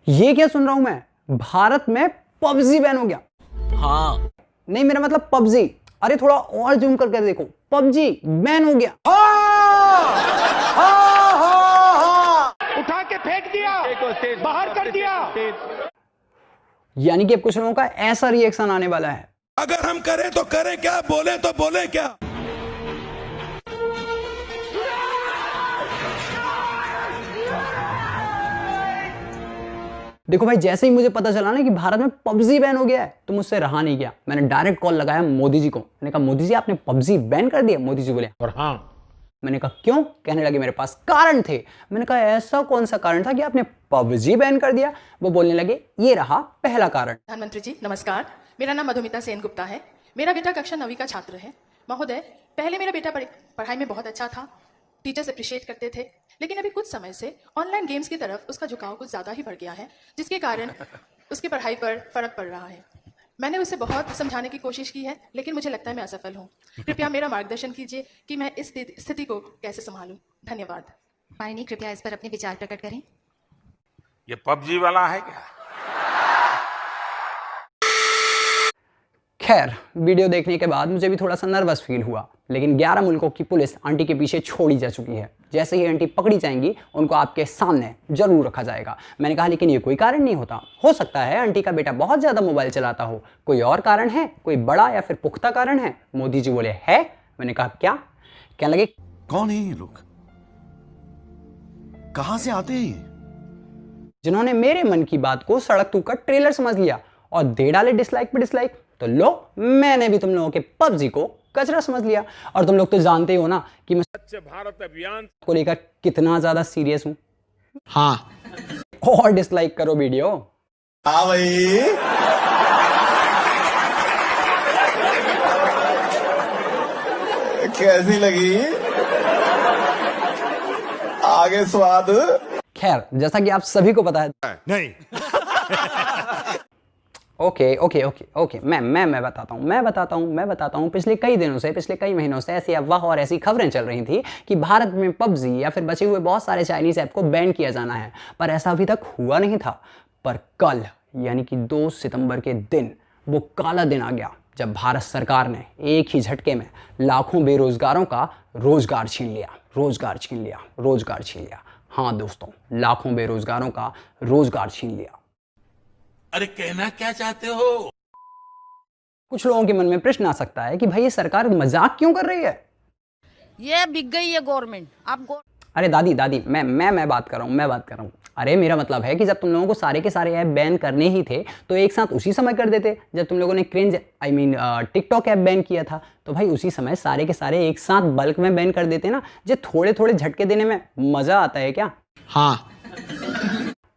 ये क्या सुन रहा हूं मैं? भारत में पबजी बैन हो गया। हाँ नहीं, मेरा मतलब पबजी। अरे थोड़ा और जूम करके देखो, पबजी बैन हो गया। उठा के फेंक दिया, बाहर कर दिया। यानी कि अब कुछ लोगों का ऐसा रिएक्शन आने वाला है। अगर हम करें तो करें क्या, बोले तो बोले क्या। देखो भाई, जैसे ही मुझे पता चला ना कि भारत में पबजी बैन हो गया है तो मुझसे रहा नहीं गया। मैंने डायरेक्ट कॉल लगाया मोदी जी को। मैंने कहा, मोदी जी आपने पबजी बैन कर दिया? मोदी जी बोले और हाँ। मैंने कहा क्यों? कहने लगे मेरे पास कारण थे। मैंने कहा ऐसा कौन सा कारण था कि आपने पबजी बैन कर दिया? वो बोलने लगे ये रहा पहला कारण। प्रधानमंत्री जी नमस्कार, मेरा नाम मधुमिता सेन गुप्ता है। मेरा बेटा कक्षा 9वीं का छात्र है। महोदय, पहले मेरा बेटा पढ़ाई में बहुत अच्छा था, टीचर्स अप्रिशिएट करते थे, लेकिन अभी कुछ समय से ऑनलाइन गेम्स की तरफ उसका झुकाव कुछ ज़्यादा ही बढ़ गया है, जिसके कारण उसकी पढ़ाई पर फर्क पड़ रहा है। मैंने उसे बहुत समझाने की कोशिश की है, लेकिन मुझे लगता है मैं असफल हूँ। कृपया मेरा मार्गदर्शन कीजिए कि मैं इस स्थिति को कैसे संभालूं। धन्यवाद। माननीय, कृपया इस पर अपने विचार प्रकट करें। ये पबजी वाला है क्या? खैर, वीडियो देखने के बाद मुझे भी थोड़ा सा नर्वस फील हुआ, लेकिन 11 मुल्कों की पुलिस आंटी के पीछे छोड़ी जा चुकी है। जैसे ही आंटी पकड़ी जाएंगी उनको आपके सामने जरूर रखा जाएगा। मैंने कहा लेकिन ये कोई कारण नहीं होता। हो सकता है आंटी का बेटा बहुत ज़्यादा मोबाइल चलाता हो, कोई और कारण है, कोई बड़ा या फिर पुख्ता कारण है। मोदी जी बोले है। मैंने कहा क्या? कहने लगे कौन है ये लोग, कहां से आते हैं, जिन्होंने मेरे मन की बात को सड़क तू का ट्रेलर समझ लिया और दे डाले डिसलाइक पे डिसलाइक। तो लो, मैंने भी तुम लोगों के पबजी को कचरा समझ लिया। और तुम लोग तो जानते ही हो ना कि मैं स्वच्छ भारत अभियान को लेकर कितना ज्यादा सीरियस हूं। हाँ और डिसलाइक करो वीडियो। हाँ भाई। कैसी लगी आगे स्वाद? खैर, जैसा कि आप सभी को पता है। नहीं। ओके, मैं बताता हूँ। पिछले कई दिनों से, पिछले कई महीनों से ऐसी अफवाह और ऐसी खबरें चल रही थी कि भारत में पबजी या फिर बचे हुए बहुत सारे चाइनीज ऐप को बैन किया जाना है, पर ऐसा अभी तक हुआ नहीं था। पर कल यानी कि 2 सितंबर के दिन वो काला दिन आ गया जब भारत सरकार ने एक ही झटके में लाखों बेरोजगारों का रोजगार छीन लिया। हाँ दोस्तों, लाखों बेरोजगारों का रोजगार छीन लिया। अरे कहना क्या चाहते हो? कुछ लोगों के मन में प्रश्न आ सकता है कि भाई ये सरकार मजाक क्यों कर रही है? ये बिक गई है गवर्नमेंट। आप अरे दादी, मैं बात कर रहा हूँ। अरे मेरा मतलब है कि जब तुम लोगों को सारे के सारे ऐप बैन करने ही थे तो एक साथ उसी समय कर देते। जब तुम लोगों ने क्रिंज टिकटॉक ऐप बैन किया था तो भाई उसी समय सारे के सारे एक साथ बल्क में बैन कर देते ना। जो थोड़े थोड़े झटके देने में मजा आता है क्या? हाँ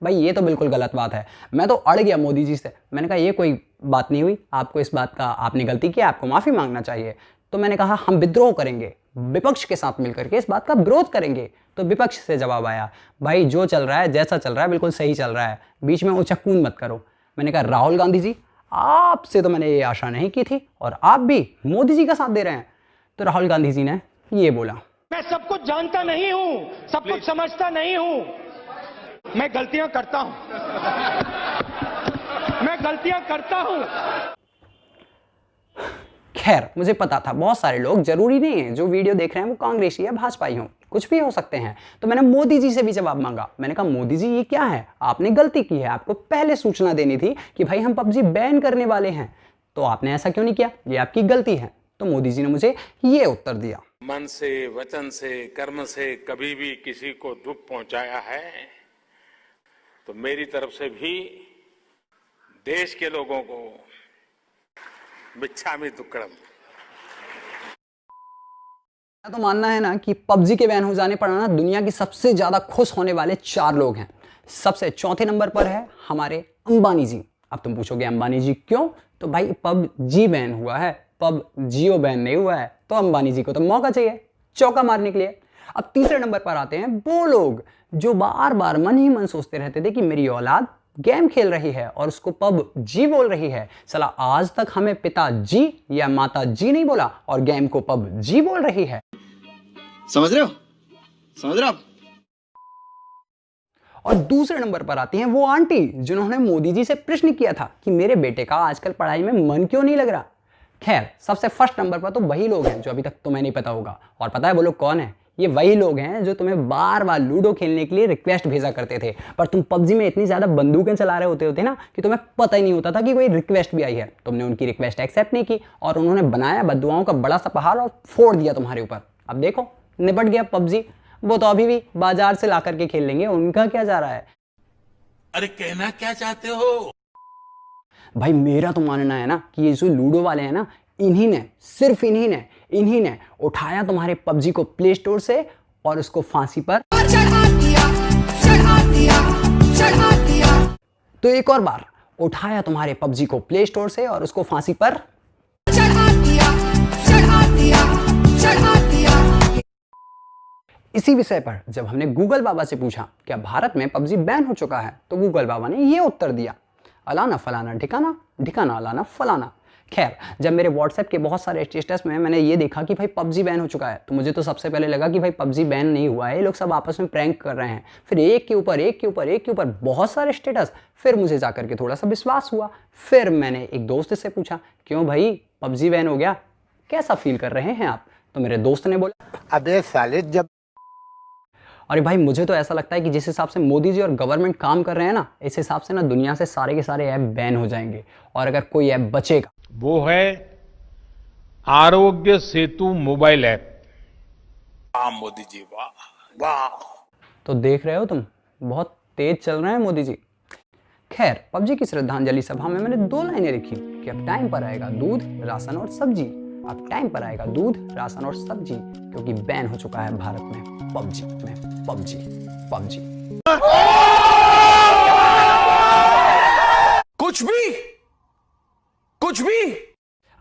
भाई ये तो बिल्कुल गलत बात है। मैं तो अड़ गया मोदी जी से। मैंने कहा ये कोई बात नहीं हुई, आपको इस बात का, आपने गलती की, आपको माफ़ी मांगना चाहिए। तो मैंने कहा हम विद्रोह करेंगे, विपक्ष के साथ मिलकर के इस बात का विरोध करेंगे। तो विपक्ष से जवाब आया, भाई जो चल रहा है, जैसा चल रहा है, बिल्कुल सही चल रहा है, बीच में उचक्कून मत करो। मैंने कहा राहुल गांधी जी, आपसे तो मैंने ये आशा नहीं की थी और आप भी मोदी जी का साथ दे रहे हैं। तो राहुल गांधी जी ने ये बोला, मैं सब कुछ जानता नहीं हूं, सब कुछ समझता नहीं हूं, मैं गलतियां करता हूं। खैर, मुझे पता था बहुत सारे लोग, जरूरी नहीं है जो वीडियो देख रहे हैं वो कांग्रेसी या भाजपाई हों, कुछ भी हो सकते हैं। तो मैंने मोदी जी से भी जवाब मांगा। मैंने कहा मोदी जी ये क्या है, आपने गलती की है, आपको पहले सूचना देनी थी कि भाई हम पबजी बैन करने वाले हैं, तो आपने ऐसा क्यों नहीं किया, ये आपकी गलती है। तो मोदी जी ने मुझे ये उत्तर दिया, मन से, वचन से, कर्म से कभी भी किसी को दुख पहुंचाया है तो मेरी तरफ से भी देश के लोगों को मिच्छामि दुक्कड़म। तो मानना है ना कि पबजी के बैन हो जाने पर ना दुनिया की सबसे ज्यादा खुश होने वाले 4 लोग हैं। सबसे चौथे नंबर पर है हमारे अंबानी जी। अब तुम पूछोगे अंबानी जी क्यों? तो भाई पबजी बैन हुआ है, पब जियो बैन नहीं हुआ है, तो अंबानी जी को तो मौका चाहिए चौका मारने के लिए। अब तीसरे नंबर पर आते हैं वो लोग जो बार बार मन ही मन सोचते रहते थे कि मेरी औलाद गेम खेल रही है और उसको पब जी बोल रही है। साला आज तक हमें पिता जी या माता जी नहीं बोला और गेम को पब जी बोल रही है। समझ रहे हो आप? और दूसरे नंबर पर आती हैं वो आंटी जिन्होंने मोदी जी से प्रश्न किया था कि मेरे बेटे का आजकल पढ़ाई में मन क्यों नहीं लग रहा। खैर, सबसे फर्स्ट नंबर पर तो वही लोग हैं जो अभी तक तुम्हें नहीं पता होगा। और पता है वो लोग कौन है? ये वही लोग हैं जो तुम्हें बार बार लूडो खेलने के लिए रिक्वेस्ट भेजा करते थे, पर तुम पबजी में इतनी ज्यादा बंदूकें चला रहे होते ना कि तुम्हें पता ही नहीं होता था कि कोई रिक्वेस्ट भी आई है। तुमने उनकी रिक्वेस्ट एक्सेप्ट नहीं की और उन्होंने बनाया बद्दुआओं का बड़ा सा पहाड़ और फोड़ दिया तुम्हारे ऊपर। अब देखो, निपट गया पबजी। वो तो अभी भी बाजार से ला करके खेल लेंगे, उनका क्या जा रहा है। अरे कहना क्या चाहते हो? भाई मेरा तो मानना है ना कि ये जो लूडो वाले हैं ना, इन्हीं ने, सिर्फ इन्हीं ने उठाया तुम्हारे पबजी को प्ले स्टोर से और उसको फांसी पर चढ़ा दिया। तो एक और बार उठाया तुम्हारे पबजी को प्ले स्टोर से और उसको फांसी पर चढ़ा दिया। इसी विषय पर जब हमने गूगल बाबा से पूछा क्या भारत में पबजी बैन हो चुका है, तो गूगल बाबा ने ये उत्तर दिया, अलाना फलाना ठिकाना, ठिकाना अलाना फलाना। खैर, जब मेरे व्हाट्सएप के बहुत सारे स्टेटस में मैंने ये देखा कि भाई पबजी बैन हो चुका है, तो मुझे तो सबसे पहले लगा कि भाई पबजी बैन नहीं हुआ है, ये लोग सब आपस में प्रैंक कर रहे हैं। फिर एक के ऊपर बहुत सारे स्टेटस, फिर मुझे जाकर के थोड़ा सा विश्वास हुआ। फिर मैंने एक दोस्त से पूछा, क्यों भाई पबजी बैन हो गया, कैसा फील कर रहे हैं आप? तो मेरे दोस्त ने बोला, अबे साले जब अरे भाई मुझे तो ऐसा लगता है कि जिस हिसाब से मोदी जी और गवर्नमेंट काम कर रहे हैं ना, इस हिसाब से ना दुनिया से सारे के सारे ऐप बैन हो जाएंगे और अगर कोई ऐप बचेगा वो है आरोग्य सेतु मोबाइल ऐप। वाह मोदी जी, वाह वाह। तो देख रहे हो तुम, बहुत तेज चल रहे हैं मोदी जी। खैर, पबजी की श्रद्धांजलि सभा में मैंने 2 लाइनें लिखी कि अब टाइम पर आएगा दूध, राशन और सब्जी। अब टाइम पर आएगा दूध, राशन और सब्जी, क्योंकि बैन हो चुका है भारत में पबजी। कुछ भी।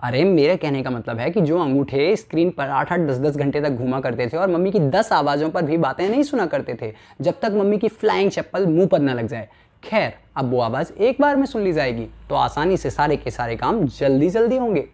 अरे मेरे कहने का मतलब है कि जो अंगूठे स्क्रीन पर 8-8, 10-10 घंटे तक घूमा करते थे और मम्मी की 10 आवाजों पर भी बातें नहीं सुना करते थे जब तक मम्मी की फ्लाइंग चप्पल मुंह पर न लग जाए। खैर, अब वो आवाज एक बार में सुन ली जाएगी तो आसानी से सारे के सारे काम जल्दी होंगे।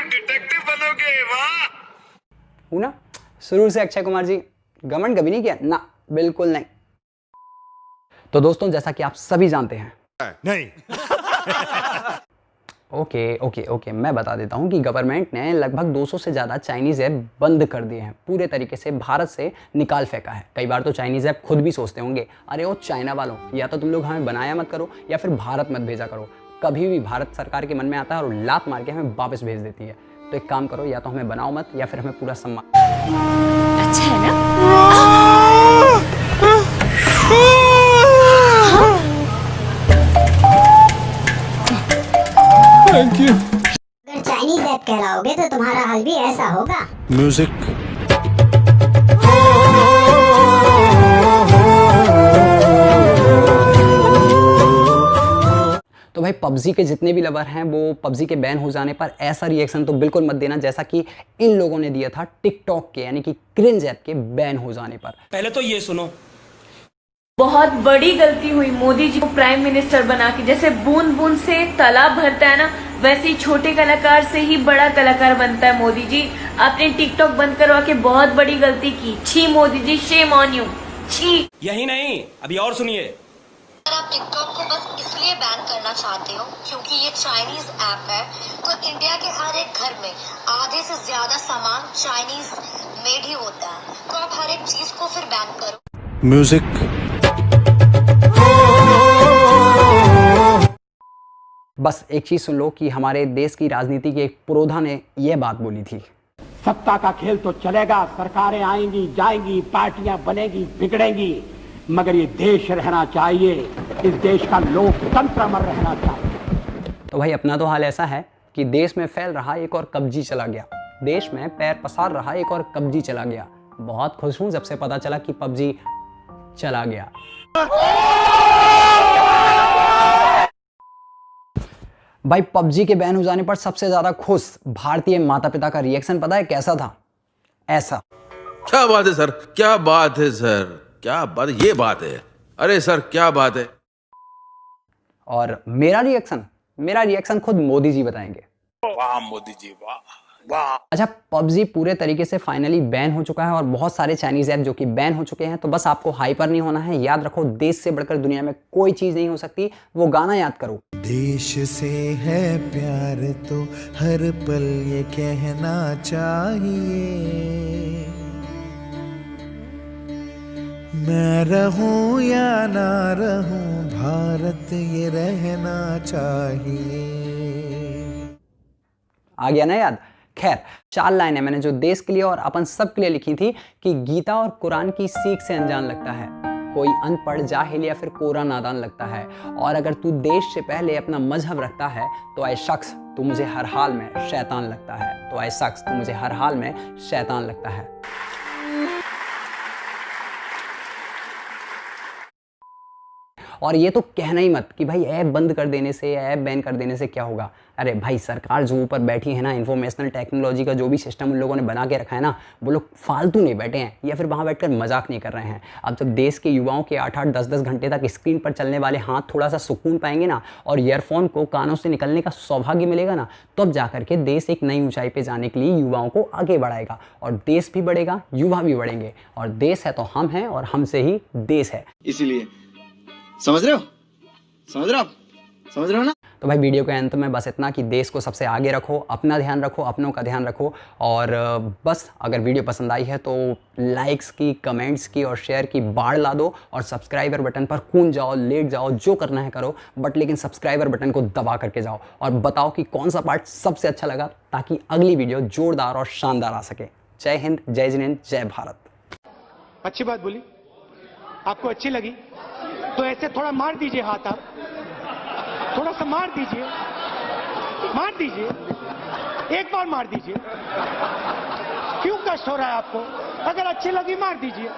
डिटेक्टिव बनोगे, वाह। हूं ना? शुरू से अक्षय कुमार जी घमंड कभी नहीं किया ना, बिल्कुल नहीं। तो दोस्तों, जैसा कि आप सभी जानते हैं, नहीं ओके, मैं बता देता हूं कि गवर्नमेंट ने लगभग 200 से ज़्यादा चाइनीज़ ऐप बंद कर दिए हैं, पूरे तरीके से भारत से निकाल फेंका है। कई बार तो चाइनीज़ ऐप खुद भी सोचते होंगे, अरे ओ चाइना वालों, या तो तुम लोग हमें बनाया मत करो या फिर भारत मत भेजा करो। कभी भी भारत सरकार के मन में आता है और लात मार के हमें वापस भेज देती है। तो एक काम करो, या तो हमें बनाओ मत या फिर हमें पूरा सम्मान। अच्छा है ना? Thank you. अगर चाइनीज ऐप कहलाओगे तो तुम्हारा हाल भी ऐसा होगा। म्यूजिक तो भाई पबजी के जितने भी लवर हैं वो पबजी के बैन हो जाने पर ऐसा रिएक्शन तो बिल्कुल मत देना जैसा कि इन लोगों ने दिया था टिकटॉक के, यानी कि क्रिंज ऐप के बैन हो जाने पर। पहले तो ये सुनो, बहुत बड़ी गलती हुई मोदी जी को प्राइम मिनिस्टर बना के। जैसे बूंद बूंद से तालाब भरता है ना, वैसे ही छोटे कलाकार से ही बड़ा कलाकार बनता है मोदी जी। आपने टिकटॉक बंद करवा के बहुत बड़ी गलती की। छी Modi ji, shame on you, छी। यही नहीं, अभी और सुनिए। अगर आप टिकटॉक को बस इसलिए बैन करना चाहते हो क्योंकि ये चाइनीज ऐप है, तो इंडिया के हर एक घर में आधे से ज्यादा सामान चाइनीज मेड ही होता है, तो आप हर एक चीज को फिर बैन करो। म्यूजिक बस एक चीज सुन लो कि हमारे देश की राजनीति के एक पुरोधा ने यह बात बोली थी, सत्ता का खेल तो चलेगा, सरकारें आएंगी जाएंगी, पार्टियां बनेगी बिगड़ेंगी, मगर ये देश रहना चाहिए, इस देश का लोकतंत्र अमर रहना चाहिए। तो भाई अपना तो हाल ऐसा है कि देश में फैल रहा एक और कब्जी चला गया, देश में पैर पसार रहा एक और कब्जी चला गया। बहुत खुश हूं जब से पता चला कि पबजी चला गया। भाई पबजी के बैन हो जाने पर सबसे ज्यादा खुश भारतीय माता पिता का रिएक्शन पता है कैसा था? ऐसा। क्या बात है सर, क्या बात है सर, क्या बात, ये बात है, अरे सर क्या बात है। और मेरा रिएक्शन खुद मोदी जी बताएंगे। वाह मोदी जी, वाह, अच्छा, पबजी पूरे तरीके से फाइनली बैन हो चुका है और बहुत सारे चाइनीज ऐप जो कि बैन हो चुके हैं। तो बस आपको हाइपर नहीं होना है। याद रखो, देश से बढ़कर दुनिया में कोई चीज नहीं हो सकती। वो गाना याद करो, देश से है प्यार तो हर पल ये कहना चाहिए, मैं रहूं या ना रहूं भारत ये रहना चाहिए। आ गया ना याद? खैर, 4 लाइनें मैंने जो देश के लिए और अपन सब के लिए लिखी थी कि गीता और कुरान की सीख से अनजान लगता है, कोई अनपढ़ जाहिल या फिर कोरा नादान लगता है, और अगर तू देश से पहले अपना मजहब रखता है तो ऐ शख्स तू मुझे हर हाल में शैतान लगता है, तो ऐ शख्स तू मुझे हर हाल में शैतान लगता है। और ये तो कहना ही मत कि भाई ऐप बंद कर देने से, ऐप बैन कर देने से क्या होगा। अरे भाई, सरकार जो ऊपर बैठी है ना, इंफॉर्मेशनल टेक्नोलॉजी का जो भी सिस्टम उन लोगों ने बना के रखा है ना, वो लोग फालतू नहीं बैठे हैं या फिर वहाँ बैठकर मजाक नहीं कर रहे हैं। अब जब देश के युवाओं के 8-8, 10-10 घंटे तक स्क्रीन पर चलने वाले हाथ थोड़ा सा सुकून पाएंगे ना, और ईयरफोन को कानों से निकलने का सौभाग्य मिलेगा ना, तब जाकर के देश एक नई ऊंचाई पे जाने के लिए युवाओं को आगे बढ़ाएगा, और देश भी बढ़ेगा, युवा भी बढ़ेंगे, और देश है तो हम हैं और हमसे ही देश है। इसीलिए समझ रहे हो ना? तो भाई, वीडियो के अंत में बस इतना कि देश को सबसे आगे रखो, अपना ध्यान रखो, अपनों का ध्यान रखो, और बस अगर वीडियो पसंद आई है तो लाइक्स की, कमेंट्स की और शेयर की बाढ़ ला दो, और सब्सक्राइबर बटन पर कूद जाओ, लेट जाओ, जो करना है करो, बट लेकिन सब्सक्राइबर बटन को दबा करके जाओ, और बताओ कि कौन सा पार्ट सबसे अच्छा लगा, ताकि अगली वीडियो जोरदार और शानदार आ सके। जय हिंद, जय जिनेंद्र, जय भारत। अच्छी बात बोली, आपको अच्छी लगी तो ऐसे थोड़ा मार दीजिए हाथ, आप थोड़ा सा मार दीजिए, एक बार मार दीजिए। क्यों कष्ट हो रहा है आपको? अगर अच्छी लगी मार दीजिए।